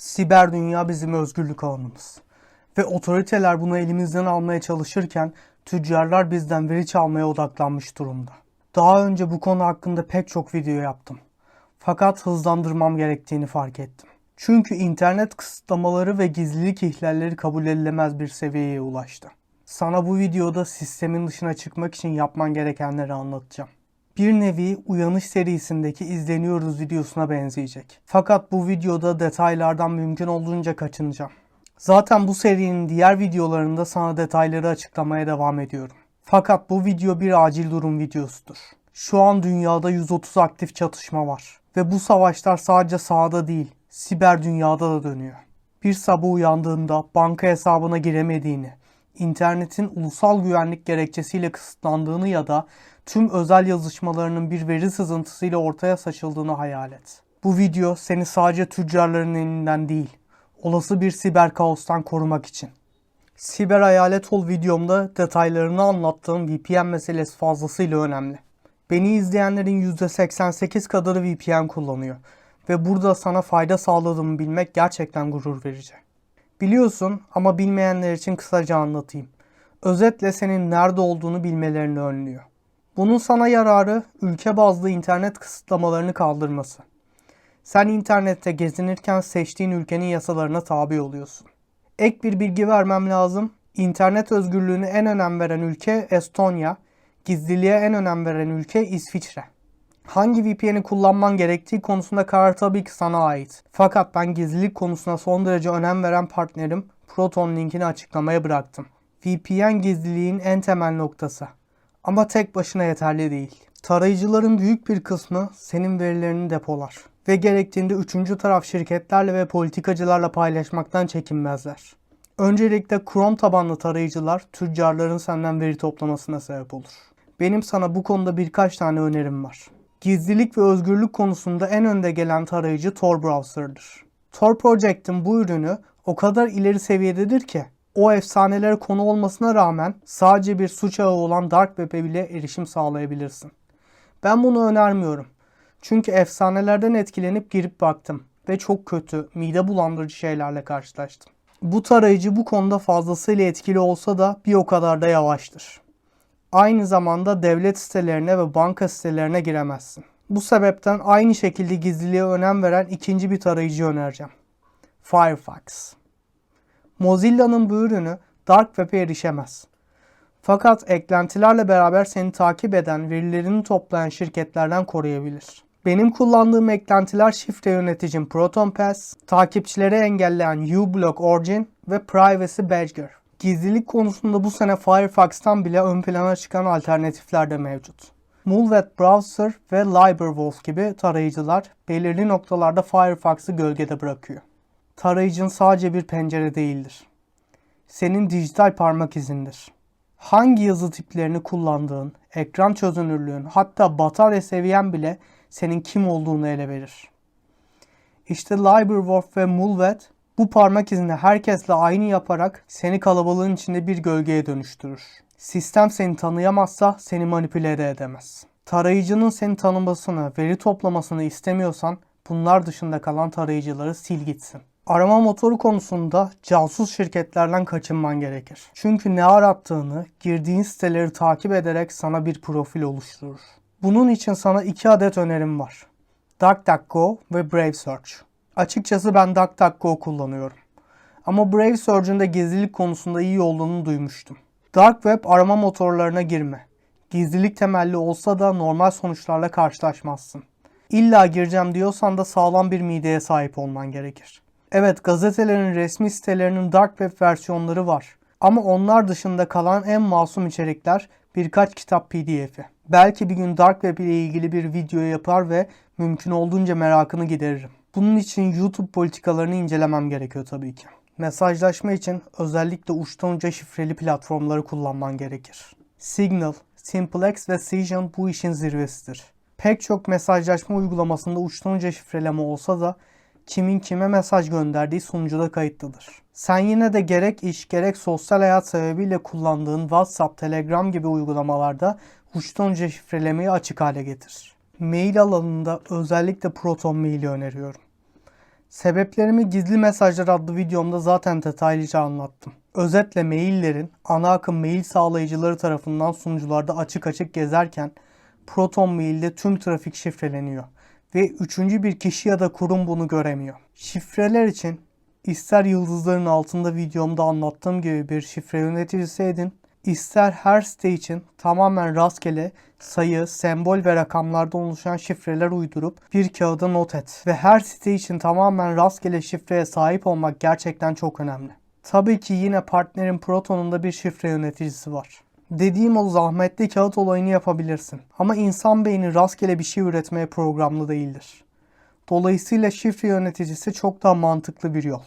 Siber dünya bizim özgürlük alanımız. Ve otoriteler bunu elimizden almaya çalışırken tüccarlar bizden veri çalmaya odaklanmış durumda. Daha önce bu konu hakkında pek çok video yaptım. Fakat hızlandırmam gerektiğini fark ettim. Çünkü internet kısıtlamaları ve gizlilik ihlalleri kabul edilemez bir seviyeye ulaştı. Sana bu videoda sistemin dışına çıkmak için yapman gerekenleri anlatacağım. Bir nevi Uyanış serisindeki izleniyoruz videosuna benzeyecek. Fakat bu videoda detaylardan mümkün olduğunca kaçınacağım. Zaten bu serinin diğer videolarında sana detayları açıklamaya devam ediyorum. Fakat bu video bir acil durum videosudur. Şu an dünyada 130 aktif çatışma var. Ve bu savaşlar sadece sahada değil, siber dünyada da dönüyor. Bir sabah uyandığında banka hesabına giremediğini, internetin ulusal güvenlik gerekçesiyle kısıtlandığını ya da tüm özel yazışmalarının bir veri sızıntısıyla ortaya saçıldığını hayal et. Bu video seni sadece tüccarların elinden değil, olası bir siber kaostan korumak için. Siber hayalet ol videomda detaylarını anlattığım VPN meselesi fazlasıyla önemli. Beni izleyenlerin %88 kadarı VPN kullanıyor ve burada sana fayda sağladığımı bilmek gerçekten gurur verici. Biliyorsun ama bilmeyenler için kısaca anlatayım. Özetle senin nerede olduğunu bilmelerini önlüyor. Bunun sana yararı ülke bazlı internet kısıtlamalarını kaldırması. Sen internette gezinirken seçtiğin ülkenin yasalarına tabi oluyorsun. Ek bir bilgi vermem lazım. İnternet özgürlüğüne en önem veren ülke Estonya, gizliliğe en önem veren ülke İsviçre. Hangi VPN'i kullanman gerektiği konusunda karar tabii ki sana ait. Fakat ben gizlilik konusuna son derece önem veren partnerim Proton linkini açıklamaya bıraktım. VPN gizliliğin en temel noktası. Ama tek başına yeterli değil. Tarayıcıların büyük bir kısmı senin verilerini depolar. Ve gerektiğinde üçüncü taraf şirketlerle ve politikacılarla paylaşmaktan çekinmezler. Öncelikle Chrome tabanlı tarayıcılar tüccarların senden veri toplamasına sebep olur. Benim sana bu konuda birkaç tane önerim var. Gizlilik ve özgürlük konusunda en önde gelen tarayıcı Tor Browser'dır. Tor Project'in bu ürünü o kadar ileri seviyededir ki o efsanelere konu olmasına rağmen sadece bir suç ağı olan Dark Web'e bile erişim sağlayabilirsin. Ben bunu önermiyorum. Çünkü efsanelerden etkilenip girip baktım ve çok kötü, mide bulandırıcı şeylerle karşılaştım. Bu tarayıcı bu konuda fazlasıyla etkili olsa da bir o kadar da yavaştır. Aynı zamanda devlet sitelerine ve banka sitelerine giremezsin. Bu sebepten aynı şekilde gizliliğe önem veren ikinci bir tarayıcı önereceğim. Firefox. Mozilla'nın bu ürünü Dark Web'e erişemez. Fakat eklentilerle beraber seni takip eden, verilerini toplayan şirketlerden koruyabilir. Benim kullandığım eklentiler şifre yöneticim ProtonPass, takipçileri engelleyen uBlock Origin ve Privacy Badger. Gizlilik konusunda bu sene Firefox'tan bile ön plana çıkan alternatifler de mevcut. Mulvet Browser ve LiberWolf gibi tarayıcılar belirli noktalarda Firefox'ı gölgede bırakıyor. Tarayıcın sadece bir pencere değildir. Senin dijital parmak izindir. Hangi yazı tiplerini kullandığın, ekran çözünürlüğün, hatta batarya seviyen bile senin kim olduğunu ele verir. İşte LiberWolf ve Mulvet bu parmak izini herkesle aynı yaparak seni kalabalığın içinde bir gölgeye dönüştürür. Sistem seni tanıyamazsa seni manipüle de edemez. Tarayıcının seni tanımasını, veri toplamasını istemiyorsan bunlar dışında kalan tarayıcıları sil gitsin. Arama motoru konusunda casus şirketlerden kaçınman gerekir. Çünkü ne arattığını, girdiğin siteleri takip ederek sana bir profil oluşturur. Bunun için sana 2 adet önerim var. DuckDuckGo ve Brave Search. Açıkçası ben DuckDuckGo kullanıyorum. Ama Brave Search'ün de gizlilik konusunda iyi olduğunu duymuştum. Dark Web arama motorlarına girme. Gizlilik temelli olsa da normal sonuçlarla karşılaşmazsın. İlla gireceğim diyorsan da sağlam bir mideye sahip olman gerekir. Evet, gazetelerin resmi sitelerinin Dark Web versiyonları var. Ama onlar dışında kalan en masum içerikler birkaç kitap PDF'i. Belki bir gün Dark Web ile ilgili bir video yapar ve mümkün olduğunca merakını gideririm. Bunun için YouTube politikalarını incelemem gerekiyor tabii ki. Mesajlaşma için özellikle uçtan uca şifreli platformları kullanman gerekir. Signal, SimpleX ve Cision bu işin zirvesidir. Pek çok mesajlaşma uygulamasında uçtan uca şifreleme olsa da kimin kime mesaj gönderdiği sunucuda kayıtlıdır. Sen yine de gerek iş gerek sosyal hayat sebebiyle kullandığın WhatsApp, Telegram gibi uygulamalarda uçtan uca şifrelemeyi açık hale getir. Mail alanında özellikle Proton Mail'i öneriyorum. Sebeplerimi Gizli Mesajlar adlı videomda zaten detaylıca anlattım. Özetle maillerin ana akım mail sağlayıcıları tarafından sunucularda açık açık gezerken Proton Mail'de tüm trafik şifreleniyor ve üçüncü bir kişi ya da kurum bunu göremiyor. Şifreler için ister yıldızların altında videomda anlattığım gibi bir şifre yöneticisi edin, ister her site için tamamen rastgele sayı, sembol ve rakamlardan oluşan şifreler uydurup bir kağıda not et. Ve her site için tamamen rastgele şifreye sahip olmak gerçekten çok önemli. Tabii ki yine partnerin Proton'un da bir şifre yöneticisi var. Dediğim o zahmetli kağıt olayını yapabilirsin. Ama insan beyni rastgele bir şey üretmeye programlı değildir. Dolayısıyla şifre yöneticisi çok daha mantıklı bir yol.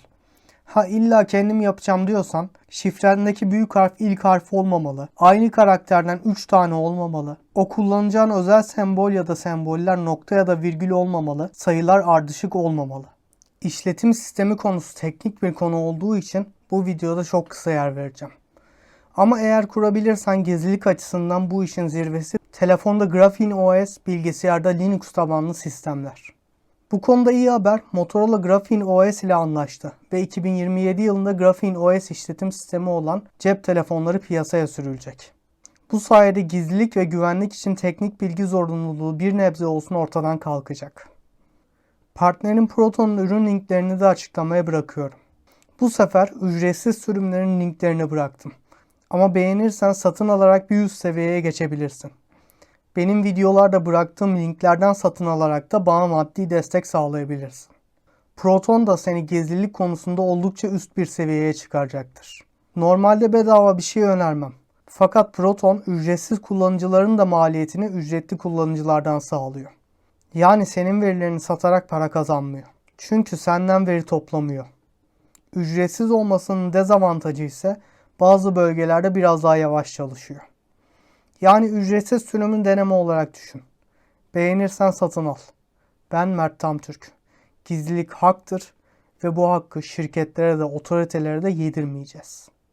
Ha illa kendim yapacağım diyorsan şifrendeki büyük harf ilk harf olmamalı. Aynı karakterden 3 tane olmamalı. O kullanacağın özel sembol ya da semboller nokta ya da virgül olmamalı. Sayılar ardışık olmamalı. İşletim sistemi konusu teknik bir konu olduğu için bu videoda çok kısa yer vereceğim. Ama eğer kurabilirsen gizlilik açısından bu işin zirvesi telefonda Graphene OS, bilgisayarda Linux tabanlı sistemler. Bu konuda iyi haber, Motorola Graphene OS ile anlaştı ve 2027 yılında Graphene OS işletim sistemi olan cep telefonları piyasaya sürülecek. Bu sayede gizlilik ve güvenlik için teknik bilgi zorunluluğu bir nebze olsun ortadan kalkacak. Partnerin Proton'un ürün linklerini de açıklamaya bırakıyorum. Bu sefer ücretsiz sürümlerin linklerini bıraktım. Ama beğenirsen satın alarak bir üst seviyeye geçebilirsin. Benim videolarda bıraktığım linklerden satın alarak da bana maddi destek sağlayabilirsin. Proton da seni gizlilik konusunda oldukça üst bir seviyeye çıkaracaktır. Normalde bedava bir şey önermem. Fakat Proton ücretsiz kullanıcıların da maliyetini ücretli kullanıcılardan sağlıyor. Yani senin verilerini satarak para kazanmıyor. Çünkü senden veri toplamıyor. Ücretsiz olmasının dezavantajı ise bazı bölgelerde biraz daha yavaş çalışıyor. Yani ücretsiz sürümün deneme olarak düşün. Beğenirsen satın al. Ben Mert Tamtürk. Gizlilik haktır ve bu hakkı şirketlere de otoritelere de yedirmeyeceğiz.